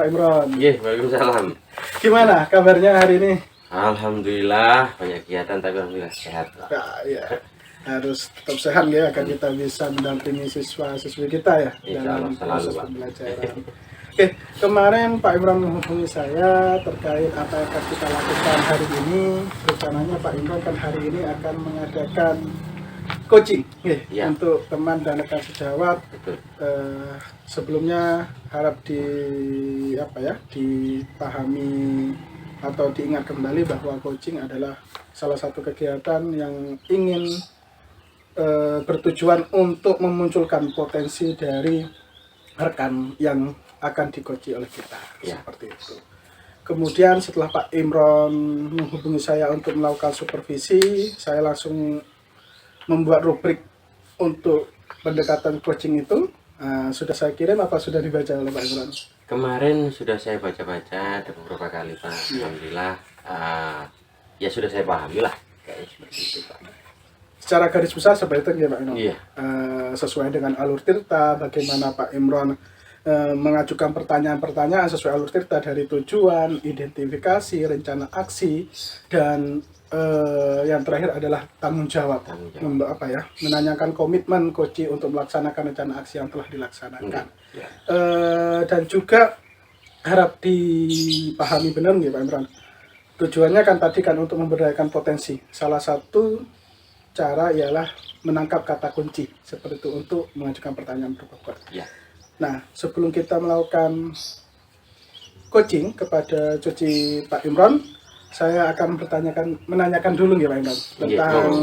Pak Imron. Iya, waalaikumsalam. Gimana kabarnya hari ini? Alhamdulillah banyak kegiatan tapi alhamdulillah sehat, Pak. Nah, ya, harus tetap sehat ya agar kita bisa mendampingi siswa-siswi kita ya Insya Allah dalam selalu, proses Pak. pembelajaran. Oke, kemarin Pak Imron menghubungi saya terkait apa yang akan kita lakukan hari ini. Rencananya Pak Imron kan hari ini akan mengadakan coaching Ya. untuk teman dan rekan sejawat. Betul. Sebelumnya harap dipahami atau diingat kembali bahwa coaching adalah salah satu kegiatan yang ingin bertujuan untuk memunculkan potensi dari rekan yang akan di-coach oleh kita, Ya. seperti itu. Kemudian setelah Pak Imron menghubungi saya untuk melakukan supervisi, saya langsung membuat rubrik untuk pendekatan coaching itu. Sudah saya kirim apa sudah dibaca oleh Pak Imron? Kemarin sudah saya baca-baca ada beberapa kali, Pak. Alhamdulillah ya sudah saya pahami lah kayak seperti itu, Pak. Secara garis besar seperti itu ya Pak Imron. Iya. Sesuai dengan alur tirta, bagaimana Pak Imron mengajukan pertanyaan-pertanyaan sesuai alur tirta dari tujuan, identifikasi, rencana aksi, dan yang terakhir adalah tanggung jawab. Menanyakan komitmen coach untuk melaksanakan rencana aksi yang telah dilaksanakan. Ya. Dan juga harap dipahami benar nih Pak Imron. Tujuannya kan tadi kan untuk memberdayakan potensi. Salah satu cara ialah menangkap kata kunci seperti itu untuk mengajukan pertanyaan berbobot. Ya. Nah, sebelum kita melakukan coaching kepada cuci Pak Imron, saya akan menanyakan dulu ya Pak Imron tentang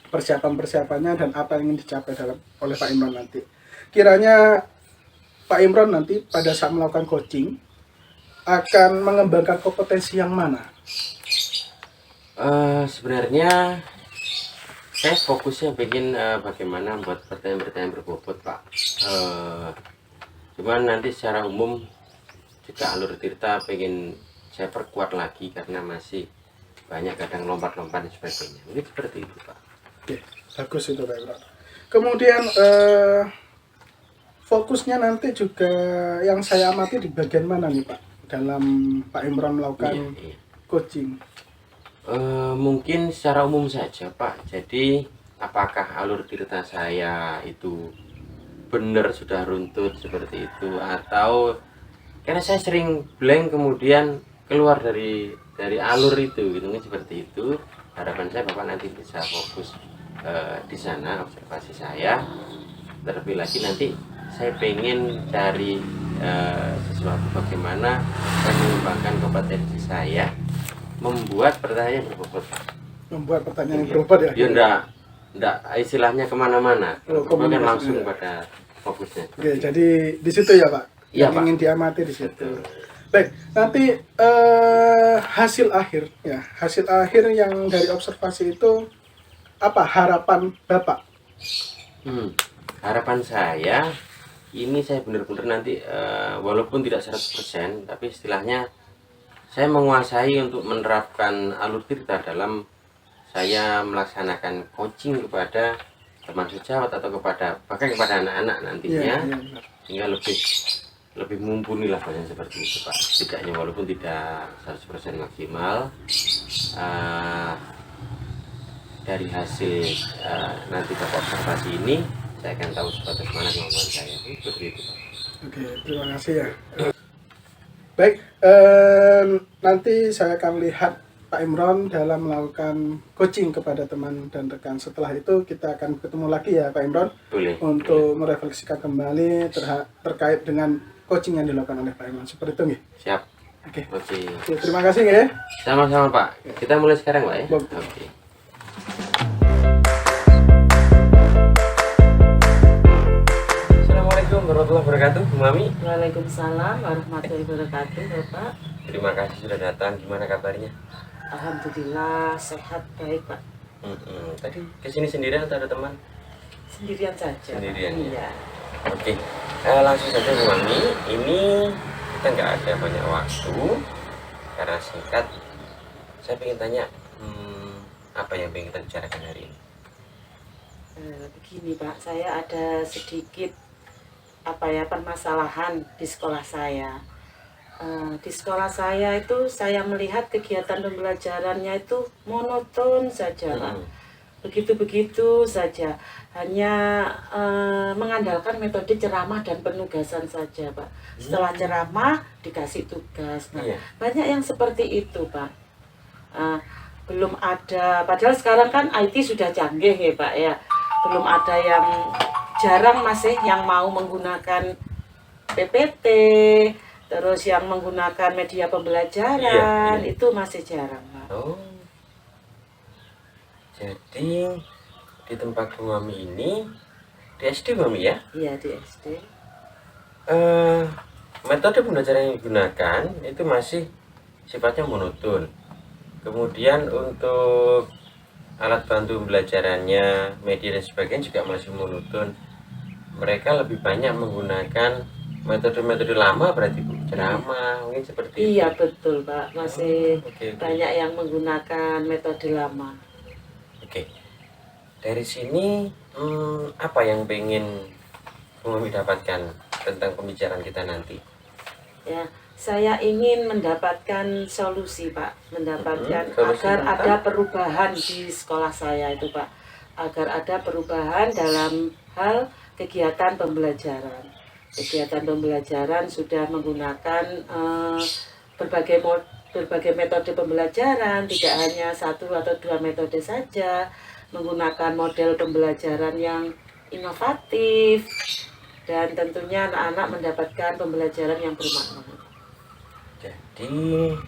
persiapan-persiapannya dan apa yang ingin dicapai oleh Pak Imron nanti. Kiranya Pak Imron nanti pada saat melakukan coaching akan mengembangkan kompetensi yang mana? Sebenarnya saya fokusnya bikin bagaimana buat pertanyaan-pertanyaan berbobot, Pak. Cuman nanti secara umum juga alur tirta pengen saya perkuat lagi karena masih banyak kadang lompat-lompat dan sebagainya. Mungkin seperti itu, Pak. Oke, bagus itu Pak Imron. Kemudian fokusnya nanti juga yang saya amati di bagian mana nih Pak dalam Pak Imron melakukan coaching? Mungkin secara umum saja, Pak. Jadi apakah alur tirta saya itu benar sudah runtut seperti itu, atau karena saya sering blank kemudian keluar dari alur itu gitu, seperti itu. Harapan saya Bapak nanti bisa fokus di sana observasi saya. Terlebih lagi nanti saya pengen cari sesuatu bagaimana saya mengembangkan kompetensi saya membuat pertanyaan berbobot. Membuat pertanyaan yang berbobot ya? Ya enggak istilahnya kemana-mana. Bukan langsung pada fokusnya. Oke, jadi di situ ya Pak? Iya, yang Pak. ingin diamati di situ. Betul. Baik, nanti hasil akhir yang dari observasi itu apa harapan Bapak? Harapan saya ini saya benar-benar nanti walaupun tidak 100% tapi istilahnya saya menguasai untuk menerapkan alur tirta dalam saya melaksanakan coaching kepada teman sejawat atau bahkan kepada anak-anak nantinya, sehingga lebih mumpuni lah bahasa seperti itu, Pak. Setidaknya walaupun tidak 100% maksimal, dari hasil nanti Bapak observasi ini saya akan tahu bagaimana kemampuan saya. Seperti itu, Pak. Oke, terima kasih ya. Baik, nanti saya akan lihat Pak Imron dalam melakukan coaching kepada teman dan rekan. Setelah itu kita akan ketemu lagi ya Pak Imron. Boleh. Untuk merefleksikan kembali terkait dengan coaching yang dilakukan oleh Pak Imron. Seperti itu nggih. Siap. Oke. Oke. Terima kasih nggih. Sama-sama, Pak. Kita mulai sekarang, Pak ya. Oke. Assalamualaikum warahmatullahi wabarakatuh, Bu Mami. Waalaikumsalam warahmatullahi wabarakatuh, Bapak. Terima kasih sudah datang. Gimana kabarnya? Alhamdulillah sehat baik, Pak. Tadi kesini sendirian atau ada teman? Sendirian saja. Sendirian, Pak. ya? Iya. Oke. Langsung saja, Bu Mami. Ini kita nggak ada banyak waktu karena singkat. Saya ingin tanya apa yang ingin kita bicarakan hari ini? Begini Pak, saya ada sedikit permasalahan di sekolah saya. Di sekolah saya itu saya melihat kegiatan pembelajarannya itu monoton saja, Pak. Hmm. Begitu-begitu saja, hanya mengandalkan metode ceramah dan penugasan saja, Pak. Setelah ceramah dikasih tugas. Nah, Iya. banyak yang seperti itu, Pak. Eh, Belum ada, padahal sekarang kan IT sudah canggih ya, Pak ya. Belum ada yang jarang masih yang mau menggunakan PPT, terus yang menggunakan media pembelajaran, Iya. itu masih jarang, Pak. Oh, jadi di tempat Bu Mami ini di SD Mami ya, Iya, di SD. metode pembelajaran yang digunakan itu masih sifatnya monoton. Kemudian untuk alat bantu pembelajarannya, media dan sebagainya juga masih monoton. Mereka lebih banyak menggunakan metode-metode lama berarti Bu, ceramah mungkin seperti itu. Iya, betul, Pak. Masih Oke. banyak yang menggunakan metode lama. Oke. Dari sini apa yang pengen Bu Mami dapatkan tentang pembicaraan kita nanti? Ya, saya ingin mendapatkan solusi, Pak. Mendapatkan solusi agar tentang? ada perubahan di sekolah saya itu, Pak. Agar ada perubahan dalam hal kegiatan pembelajaran. Kegiatan pembelajaran sudah menggunakan berbagai metode pembelajaran, tidak hanya satu atau dua metode saja, menggunakan model pembelajaran yang inovatif, dan tentunya anak-anak mendapatkan pembelajaran yang bermakna. Jadi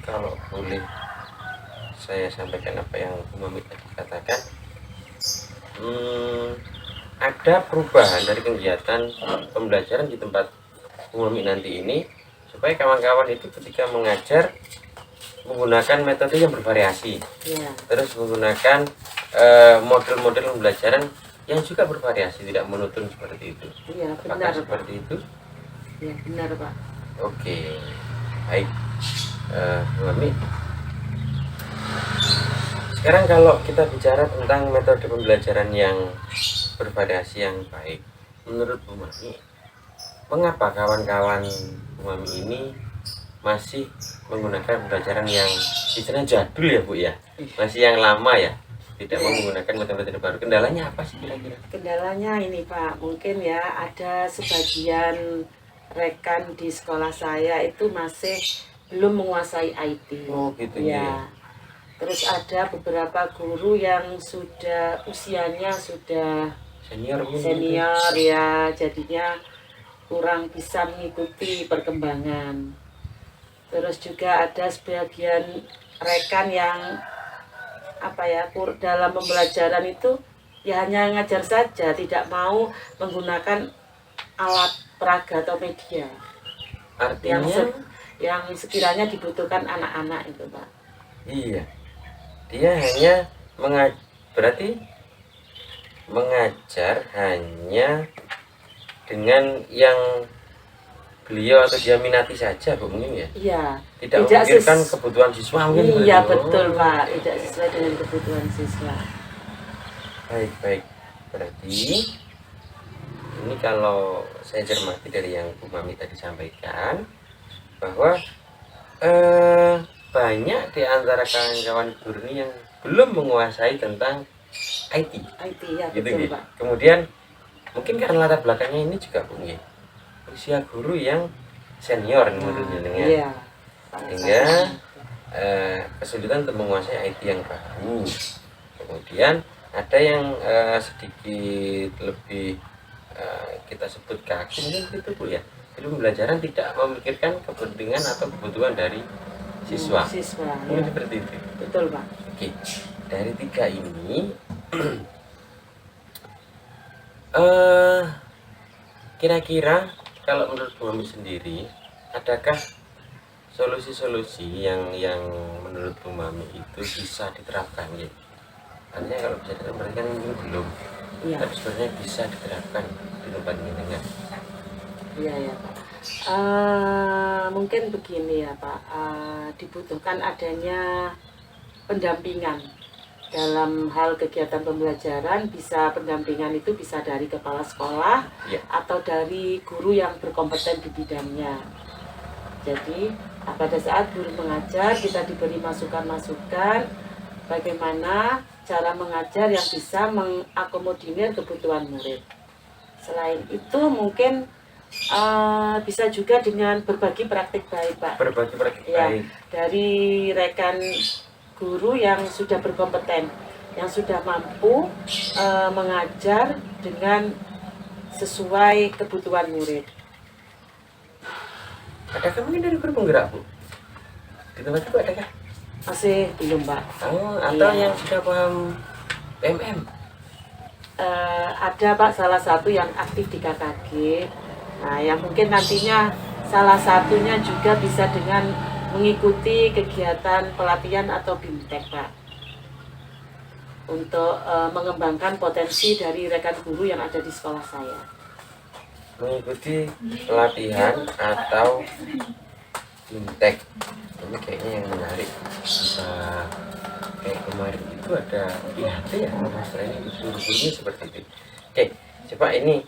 kalau boleh saya sampaikan apa yang Bu Mami tadi katakan, ada perubahan dari kegiatan pembelajaran di tempat Bu Mami nanti ini supaya kawan-kawan itu ketika mengajar menggunakan metode yang bervariasi, Ya, terus menggunakan model-model pembelajaran yang juga bervariasi, tidak monoton seperti itu. iya Apakah benar, Pak. seperti itu? Ya, benar, Pak. Oke, baik. Bu Mami, sekarang kalau kita bicara tentang metode pembelajaran yang bervariasi yang baik, menurut Bu Mami, mengapa kawan-kawan Bu Mami ini masih menggunakan pembelajaran yang istilahnya jadul ya Bu ya, masih yang lama ya, tidak mau menggunakan metode-metode baru? Kendalanya apa sih kira-kira? Kendalanya ini, Pak, mungkin ya ada sebagian rekan di sekolah saya itu masih belum menguasai IT. Oh gitu Ya. Terus ada beberapa guru yang sudah usianya sudah Senior mungkin. senior ya, jadinya kurang bisa mengikuti perkembangan. Terus juga ada sebagian rekan yang dalam pembelajaran itu ya hanya ngajar saja, tidak mau menggunakan alat peraga atau media yang Artinya yang sekiranya dibutuhkan anak-anak itu, Pak. iya, dia hanya berarti mengajar hanya dengan yang beliau atau dia minati saja Bu, mungkin ya, Iya, tidak tidak memikirkan ses- kebutuhan siswa mungkin. Iya, begitu. betul, Pak. Tidak sesuai dengan kebutuhan siswa. Baik, berarti ini kalau saya cermati dari yang Bu Mami tadi sampaikan bahwa banyak di antara kawan-kawan guru ini yang belum menguasai tentang IT, IT ya, gitu betul, gitu. Pak. Kemudian mungkin karena latar belakangnya ini juga Bu, ya, usia guru yang senior menurut jenengan, Iya. sehingga kesulitan untuk menguasai IT yang baru. Kemudian ada yang sedikit lebih kita sebut kaku mungkin itu Bu ya, jadi pembelajaran tidak memikirkan kepentingan atau kebutuhan dari siswa. Siswa, Mungkin ya. seperti itu. Betul, Pak. Oke, dari tiga ini kira-kira kalau menurut Bu Mami sendiri, adakah solusi-solusi yang menurut Bu Mami itu bisa diterapkan ya? Artinya kalau bisa diterapkan kan mungkin belum, Iya. tapi sebenarnya bisa diterapkan di tempat ini dengan Iya ya, Pak. Mungkin begini ya, Pak. Dibutuhkan adanya pendampingan dalam hal kegiatan pembelajaran. Bisa pendampingan itu bisa dari kepala sekolah ya. atau dari guru yang berkompeten di bidangnya. Jadi Pada saat guru mengajar, kita diberi masukan-masukan bagaimana cara mengajar yang bisa mengakomodir kebutuhan murid. Selain itu mungkin bisa juga dengan berbagi praktik baik, Pak. Berbagi praktik Ya, baik. dari rekan guru yang sudah berkompeten, yang sudah mampu mengajar dengan sesuai kebutuhan murid. Adakah mungkin dari guru penggerak, Bu? Di tempat itu adakah? Masih belum, Pak. Atau Iya. yang sudah paham PMM? Ada, Pak, salah satu yang aktif di KKG. Nah, yang mungkin nantinya salah satunya juga bisa dengan mengikuti kegiatan pelatihan atau BIMTEK, Pak, untuk mengembangkan potensi dari rekan guru yang ada di sekolah saya. Mengikuti pelatihan atau BIMTEK. Ini kayaknya yang menarik. Bisa kayak kemarin itu ada IHT ya, masalahnya guru-gurunya seperti itu. Oke, coba ini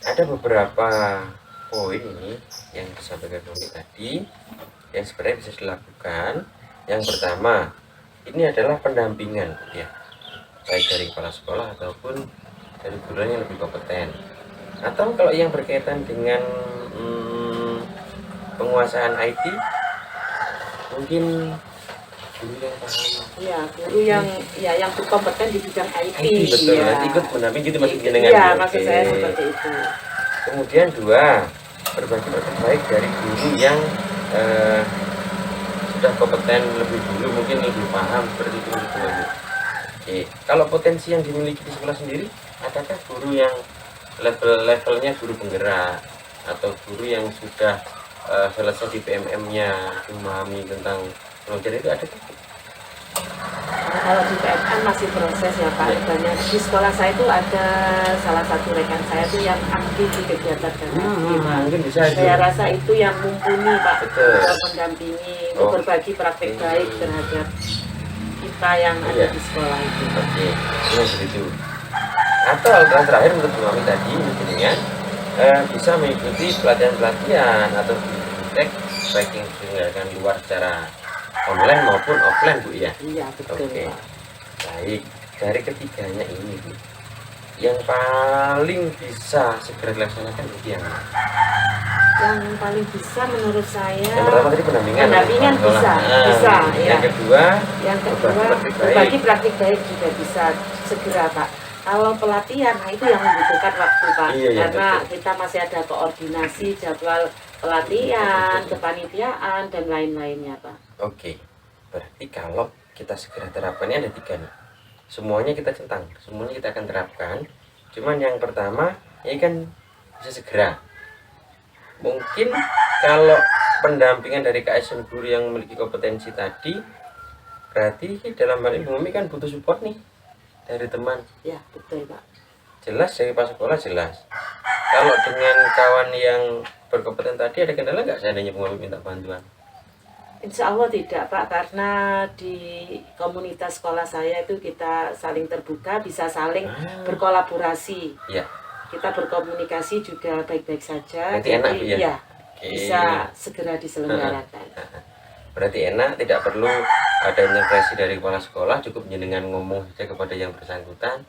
ada beberapa poin ini yang disampaikan kami tadi yang sebenarnya bisa dilakukan. Yang pertama, ini adalah pendampingan ya, baik dari kepala sekolah ataupun dari guru yang lebih kompeten. Atau kalau yang berkaitan dengan penguasaan IT, mungkin guru yang paham Iya, guru yang berkompeten di bidang IT. betul, ya. nanti ikut mendampingi gitu maksud jenengan. Iya, Oke. maksud saya seperti itu. Kemudian dua, berbagi praktik baik dari guru yang sudah kompeten lebih dulu, mungkin lebih paham seperti itu. Oke, kalau potensi yang dimiliki di sekolah sendiri, adakah guru yang levelnya guru penggerak atau guru yang sudah selesai di PMM-nya, memahami tentang pengajaran itu adakah? Kalau di PMN masih proses ya, Pak. Ya. Banyak di sekolah saya itu ada salah satu rekan saya itu yang aktif di kegiatan KKG, Pak. Mungkin bisa itu. Saya rasa itu yang mumpuni, Pak, Betul. untuk mendampingi, untuk Oh. berbagi praktik baik terhadap kita yang ada Iya. di sekolah itu. Oke, ini begitu. Atau alternatif terakhir menurut Bu Mami tadi mungkin ya, bisa mengikuti pelatihan-pelatihan atau BIMTEK baik yang diselenggarakan luar secara online maupun offline, Bu ya. Iya, betul, Oke. Pak. Baik, dari ketiganya ini Bu, yang paling bisa segera dilaksanakan itu yang mana? Yang paling bisa menurut saya Yang pertama tadi pendampingan. pendampingan Sekolah. bisa, Nah, bisa, yang ya. kedua, Yang kedua, praktik baik. berbagi praktik baik juga bisa segera, Pak. Kalau pelatihan, nah itu yang membutuhkan waktu, Pak. Iya, iya, Karena betul. kita masih ada koordinasi jadwal pelatihan, kepanitiaan, dan lain-lainnya, Pak. Oke, berarti kalau kita segera terapkannya ada tiga nih. Semuanya kita centang, semuanya kita akan terapkan. Cuman yang pertama, ini kan bisa segera. Mungkin kalau pendampingan dari KSN guru yang memiliki kompetensi tadi, berarti dalam hal ini Bu Mami kan butuh support nih dari teman. Ya, betul, Pak. Jelas dari pas sekolah jelas. Kalau dengan kawan yang berkompeten tadi ada kendala nggak seandainya Bu Mami minta bantuan? Insya Allah tidak, Pak, karena di komunitas sekolah saya itu kita saling terbuka, bisa saling berkolaborasi. Ya. Kita berkomunikasi juga baik-baik saja. Berarti enak, Bu, ya? Iya, Oke. bisa segera diselenggarakan. Berarti enak, tidak perlu ada intervensi dari kepala sekolah, cukup jenengan ngomong saja kepada yang bersangkutan,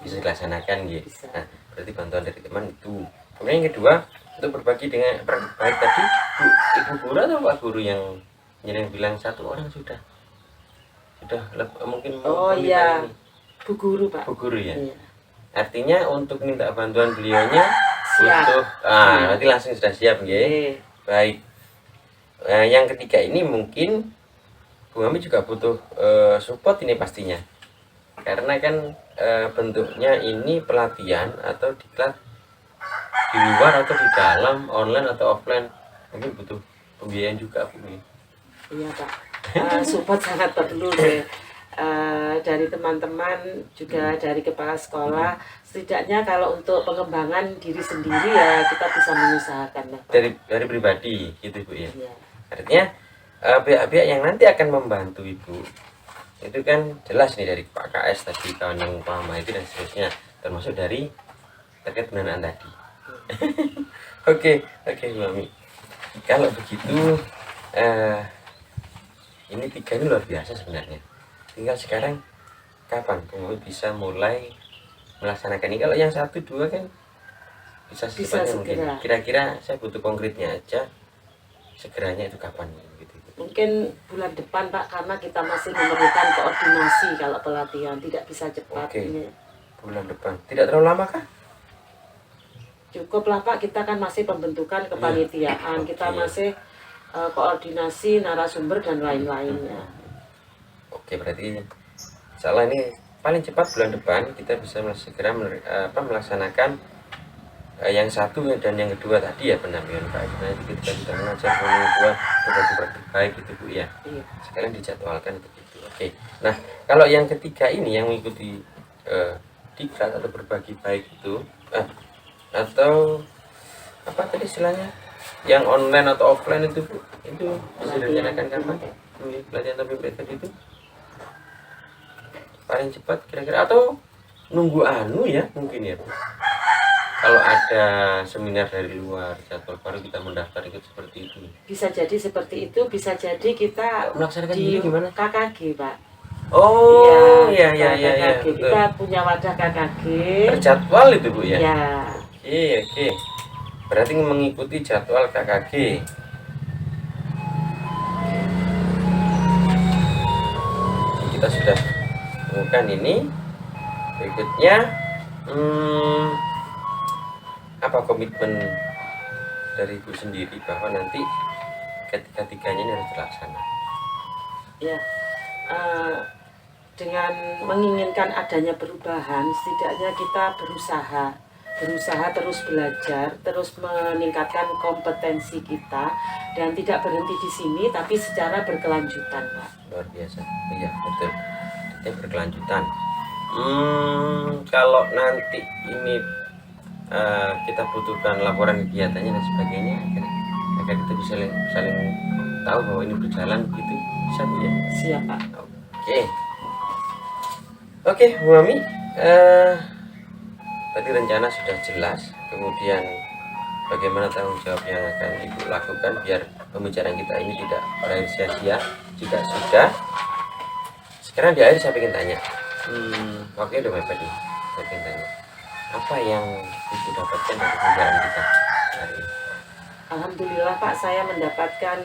bisa dilaksanakan gitu. Bisa. Nah, berarti bantuan dari teman itu. Kemudian yang kedua, untuk berbagi dengan baik tadi, Bu, ibu guru atau Pak guru yang jenengan bilang satu orang sudah mungkin Oh meminta iya, ini. Bu Guru, Pak. Bu guru ya. Iya. Artinya untuk minta bantuan beliaunya Siap. butuh, berarti langsung sudah siap, nggih. Oke. Baik. Nah, yang ketiga ini mungkin Bu Mami juga butuh support ini pastinya. Karena kan bentuknya ini pelatihan atau diklat di luar atau di dalam, online atau offline. Mungkin butuh pembiayaan juga, Bu. Iya, Pak. Support sangat perlu deh. Dari teman-teman juga dari kepala sekolah, setidaknya kalau untuk pengembangan diri sendiri ya kita bisa mengusahakan lah, Pak. Dari pribadi gitu, Bu ya. Iya. Artinya pihak-pihak yang nanti akan membantu Ibu itu kan jelas nih dari Pak KS tadi, kawan yang paham itu dan seterusnya, termasuk dari terkait pendanaan tadi. Oke, Bu Mami. Kalau begitu ini 3 ini luar biasa sebenarnya. Tinggal sekarang kapan Bung Mami bisa mulai melaksanakan ini? Kalau yang 1, 2 kan bisa secepatnya mungkin. segera. Kira-kira saya butuh konkretnya aja. Segeranya itu kapan gitu. Mungkin bulan depan Pak, karena kita masih memerlukan koordinasi kalau pelatihan, tidak bisa cepat. Oke. Ini. Bulan depan. Tidak terlalu lama kah? Cukup lah Pak, kita kan masih pembentukan kepanitiaan, Oke. kita masih koordinasi narasumber dan lain-lainnya. Oke, berarti salah ini paling cepat bulan depan kita bisa segera melaksanakan yang 1 dan yang kedua tadi ya, pendampingan baik. Nanti kita sudah mengajar yang kedua berbagi baik itu Bu ya. Iya. Sekarang dijadwalkan begitu. Oke. Nah, kalau yang ketiga ini yang mengikuti diklat atau berbagi baik itu atau apa tadi istilahnya? Yang online atau offline itu Bu, itu bisa direncanakan kapan? Pelatihan atau PPT itu paling cepat kira-kira, atau nunggu ya mungkin ya Bu. Kalau ada seminar dari luar jadwal baru kita mendaftar ikut seperti itu. Bisa jadi seperti itu, bisa jadi kita Melaksanakan di sendiri gimana? KKG Pak. Oh iya iya kita iya iya. KKG. Kita punya wadah KKG. Terjadwal itu Bu ya. Ya. Oke. Berarti mengikuti jadwal KKG. Kita sudah temukan ini. Berikutnya apa komitmen dari Ibu sendiri bahwa nanti ketiga-tiganya ini harus terlaksana? Ya. Dengan menginginkan adanya perubahan, setidaknya kita berusaha terus belajar, terus meningkatkan kompetensi kita, dan tidak berhenti di sini, tapi secara berkelanjutan, Pak. Luar biasa. Iya betul. Kita berkelanjutan. Kalau nanti ini kita butuhkan laporan kegiatannya dan sebagainya, agar kita bisa saling tahu bahwa ini berjalan begitu, bisa Bu ya? Siap Pak. Oke Bu Mami, tadi rencana sudah jelas, kemudian bagaimana tanggung jawab yang akan Ibu lakukan biar pembicaraan kita ini tidak berakhir sia-sia. Jika sudah, sekarang di akhir saya ingin tanya, waktunya udah mepet nih, saya ingin tanya, apa yang Ibu dapatkan dari pembicaraan kita hari ini? Alhamdulillah Pak, saya mendapatkan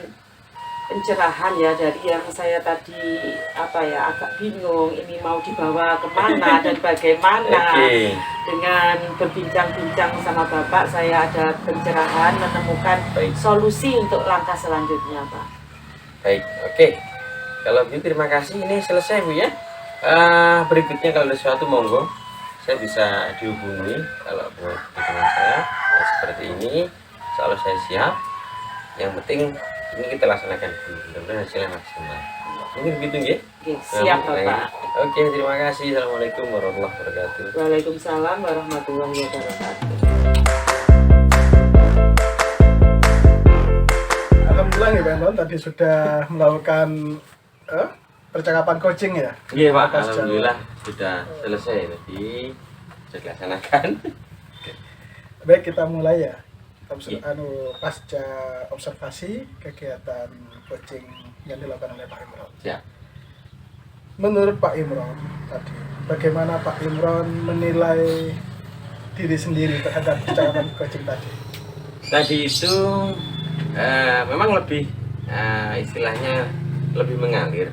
pencerahan ya dari yang saya tadi agak bingung ini mau dibawa kemana dan bagaimana. Dengan berbincang-bincang sama Bapak, saya ada pencerahan, menemukan solusi untuk langkah selanjutnya Pak. Baik, oke. Kalau begitu terima kasih, ini selesai Bu ya. Berikutnya kalau ada sesuatu monggo saya bisa dihubungi kalau buat dengan saya seperti ini, selalu saya siap. Yang penting ini kita laksanakan dulu, mudah-mudahan hasilnya maksimal. Mungkin begitu ya. Oke, siap Bapak. Oke, terima kasih. Assalamualaikum warahmatullahi wabarakatuh. Waalaikumsalam warahmatullahi wabarakatuh. Alhamdulillah nih Pak Imron, tadi sudah melakukan percakapan coaching ya. Iya Pak, Atas alhamdulillah sudah selesai tadi, sudah dilaksanakan. Baik, kita mulai ya. Iya. Pasca observasi kegiatan coaching yang dilakukan oleh Pak Imron. Siap. Menurut Pak Imron tadi, bagaimana Pak Imron menilai diri sendiri terhadap percakapan coaching tadi? Tadi itu memang lebih istilahnya lebih mengalir,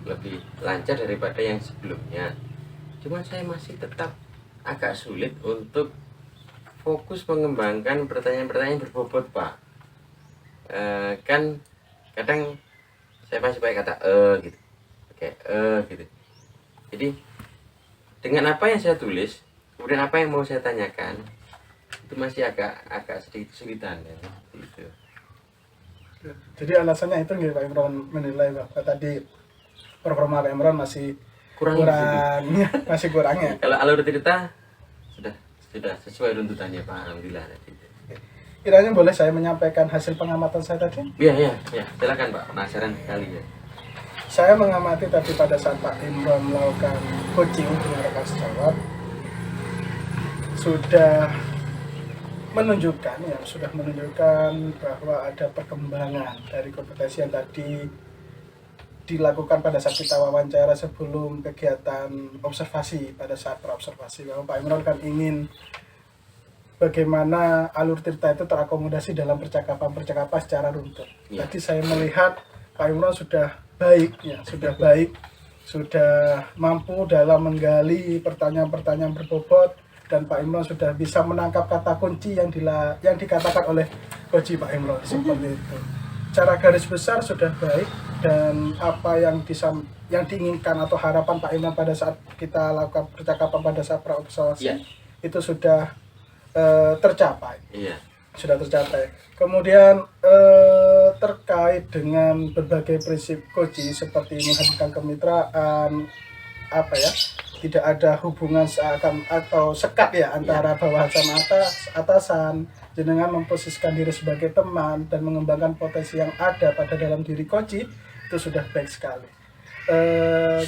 lebih lancar daripada yang sebelumnya. Cuma saya masih tetap agak sulit untuk fokus mengembangkan pertanyaan-pertanyaan berbobot Pak. Kan kadang saya masih pakai kata gitu, gitu. Jadi dengan apa yang saya tulis, kemudian apa yang mau saya tanyakan, itu masih agak sedikit kesulitan ya, gitu. Jadi alasannya itu nih Pak Imron menilai bahwa tadi performa Pak Imron masih Kurang masih kurangnya. Kalau alur cerita sudah sesuai runtutannya Pak, alhamdulillah. Kiranya boleh saya menyampaikan hasil pengamatan saya tadi? Iya, silakan Pak, penasaran sekali ya. Saya mengamati tadi pada saat Pak Imron melakukan coaching dengan rekan sejawat, sudah menunjukkan ya, sudah menunjukkan bahwa ada perkembangan dari kompetensi yang tadi dilakukan pada saat kita wawancara sebelum kegiatan observasi. Pada saat praobservasi bahwa Pak Imron kan ingin bagaimana alur Tirta itu terakomodasi dalam percakapan secara runtut. Ya. Tadi saya melihat Pak Imron sudah baik ya, sudah baik, sudah mampu dalam menggali pertanyaan-pertanyaan berbobot, dan Pak Imron sudah bisa menangkap kata kunci yang dikatakan oleh Koji Pak Imron seperti itu. Cara garis besar sudah baik, dan apa yang diinginkan atau harapan Pak Imron pada saat kita lakukan percakapan pada saat praobservasi Ya. itu sudah tercapai. Iya. Sudah tercapai. Kemudian terkait dengan berbagai prinsip Koji seperti menghadirkan kemitraan, apa ya, tidak ada hubungan seakan atau sekat ya antara bawahan sama atasan, jenengan memposisikan diri sebagai teman dan mengembangkan potensi yang ada pada dalam diri Koji, itu sudah baik sekali.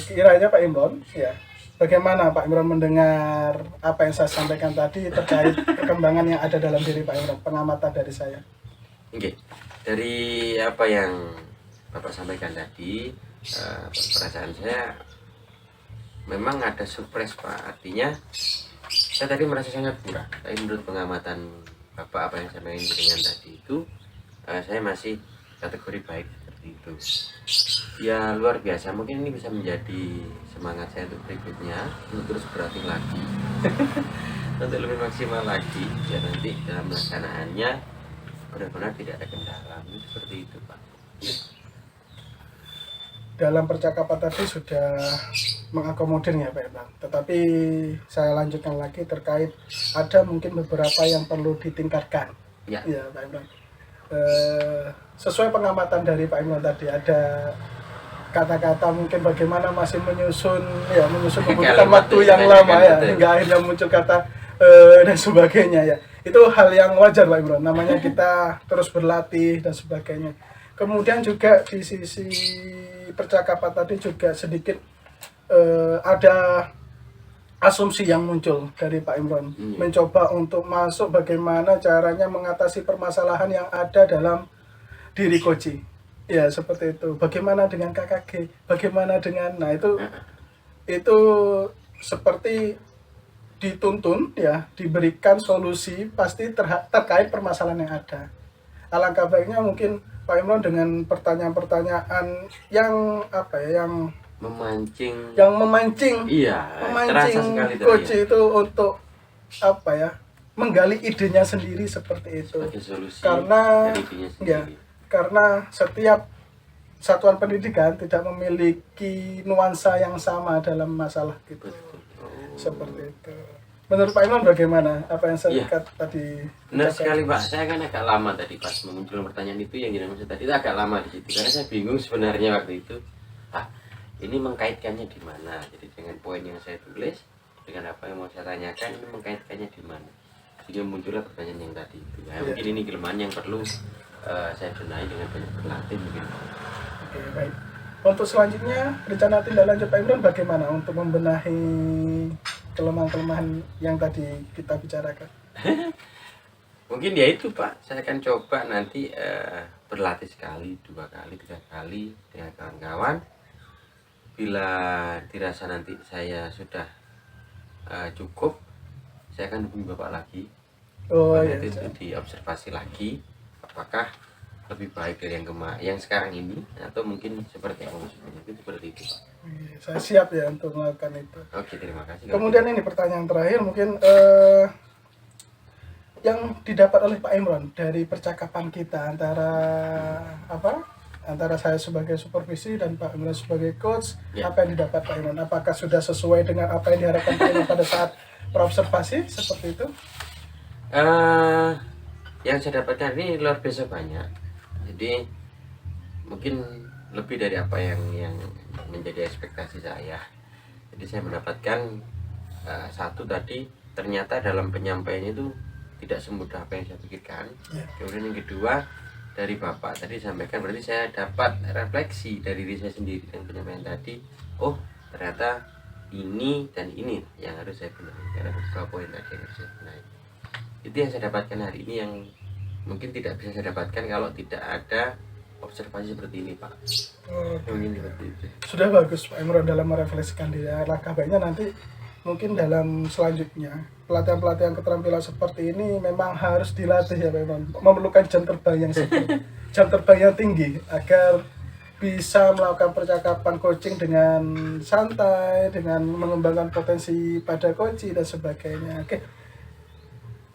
Kiranya Pak Imron ya, bagaimana Pak Imron mendengar apa yang saya sampaikan tadi terkait perkembangan yang ada dalam diri Pak Imron, pengamatan dari saya. Oke, dari apa yang Bapak sampaikan tadi, perasaan saya memang ada surprise Pak. Artinya saya tadi merasa sangat kurang. Tapi menurut pengamatan Bapak apa yang saya main dengan tadi itu, saya masih kategori baik seperti itu. Ya luar biasa. Mungkin ini bisa menjadi semangat saya untuk berikutnya, untuk terus berlatih lagi, untuk lebih maksimal lagi. Ya nanti dalam pelaksanaannya benar-benar tidak ada kendala. Seperti itu Pak. Dalam percakapan tadi sudah mengakomodir ya Pak Imron. Tetapi saya lanjutkan lagi terkait ada mungkin beberapa yang perlu ditingkatkan. Ya. Ya Pak Imron. Sesuai pengamatan dari Pak Imron tadi, ada kata-kata mungkin bagaimana masih menyusun membutuhkan waktu yang lama ya, hingga akhirnya muncul kata dan sebagainya ya. Itu hal yang wajar Pak Imron, namanya kita terus berlatih dan sebagainya. Kemudian juga di sisi percakapan tadi juga sedikit ada asumsi yang muncul dari Pak Imron, mencoba untuk masuk bagaimana caranya mengatasi permasalahan yang ada dalam diri Koji. Ya seperti itu. Bagaimana dengan KKG? Bagaimana dengan, nah itu seperti dituntun ya, diberikan solusi pasti terkait permasalahan yang ada. Alangkah baiknya mungkin Pak Imron dengan pertanyaan-pertanyaan yang apa ya, yang memancing Iya, terasa sekali Koji itu untuk apa ya, menggali idenya sendiri seperti itu. sebagai solusi Karena dari dirinya ya, sendiri. karena setiap satuan pendidikan tidak memiliki nuansa yang sama dalam masalah gitu. Seperti itu. Menurut Pak Imron bagaimana apa yang saya lihat tadi? Benar sekali Pak, saya kan agak lama tadi pas memunculkan pertanyaan itu, yang maksud tadi itu agak lama di situ karena saya bingung sebenarnya waktu itu. Ini mengkaitkannya di mana? Jadi dengan poin yang saya tulis dengan apa yang mau saya tanyakan, ini mengkaitkannya di mana? Sehingga muncullah pertanyaan yang tadi itu. Ya, mungkin ini kelemahan yang perlu saya benahi dengan banyak berlatih mungkin. Oke, baik. Untuk selanjutnya rencana tindak lanjut Pak Imron bagaimana untuk membenahi kelemahan-kelemahan yang tadi kita bicarakan? Mungkin ya itu Pak, saya akan coba nanti berlatih sekali, 2 kali, 3 kali dengan kawan-kawan. Bila dirasa nanti saya sudah cukup, saya akan hubungi Bapak lagi. Nanti itu diobservasi lagi apakah lebih baik dari yang sekarang ini atau mungkin seperti yang maksudnya itu, seperti itu Pak. Saya siap ya untuk melakukan itu. Oke, terima kasih. Kemudian ini pertanyaan terakhir mungkin yang didapat oleh Pak Imron dari percakapan kita antara saya sebagai supervisi dan Pak Imron sebagai coach, apa yang didapat Pak Imron? Apakah sudah sesuai dengan apa yang diharapkan Pak Imron pada saat praobservasi seperti itu? Yang saya dapatkan ini luar biasa banyak. Jadi mungkin lebih dari apa yang menjadi ekspektasi saya. Jadi saya mendapatkan satu tadi, ternyata dalam penyampaian itu tidak semudah apa yang saya pikirkan. Kemudian yang kedua, dari Bapak tadi sampaikan, berarti saya dapat refleksi dari diri saya sendiri dengan penyampaian tadi. Oh ternyata ini dan ini yang harus saya benahi, karena ada 2 poin tadi yang harus saya benahi. Itu yang saya dapatkan hari ini, yang mungkin tidak bisa saya dapatkan kalau tidak ada observasi seperti ini, Pak. Mungkin seperti itu. Sudah bagus Pak Imron dalam merefleksikan diri. Langkah baiknya nanti mungkin dalam selanjutnya pelatihan-pelatihan keterampilan seperti ini memang harus dilatih ya Pak Imron. Memerlukan jam terbang yang tinggi agar bisa melakukan percakapan coaching dengan santai, dengan mengembangkan potensi pada coach dan sebagainya. Oke.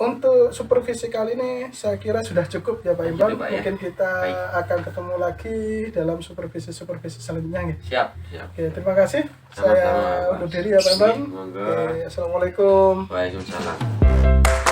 Untuk supervisi kali ini saya kira sudah cukup ya Pak Imron. Cukup, Pak, ya. Mungkin kita Baik. akan ketemu lagi dalam supervisi selanjutnya. Ya. Siap. Oke, terima kasih. Sama-sama, Saya Pak. undur diri ya Pak Imron. Monggo. Oke, assalamualaikum. Waalaikumsalam.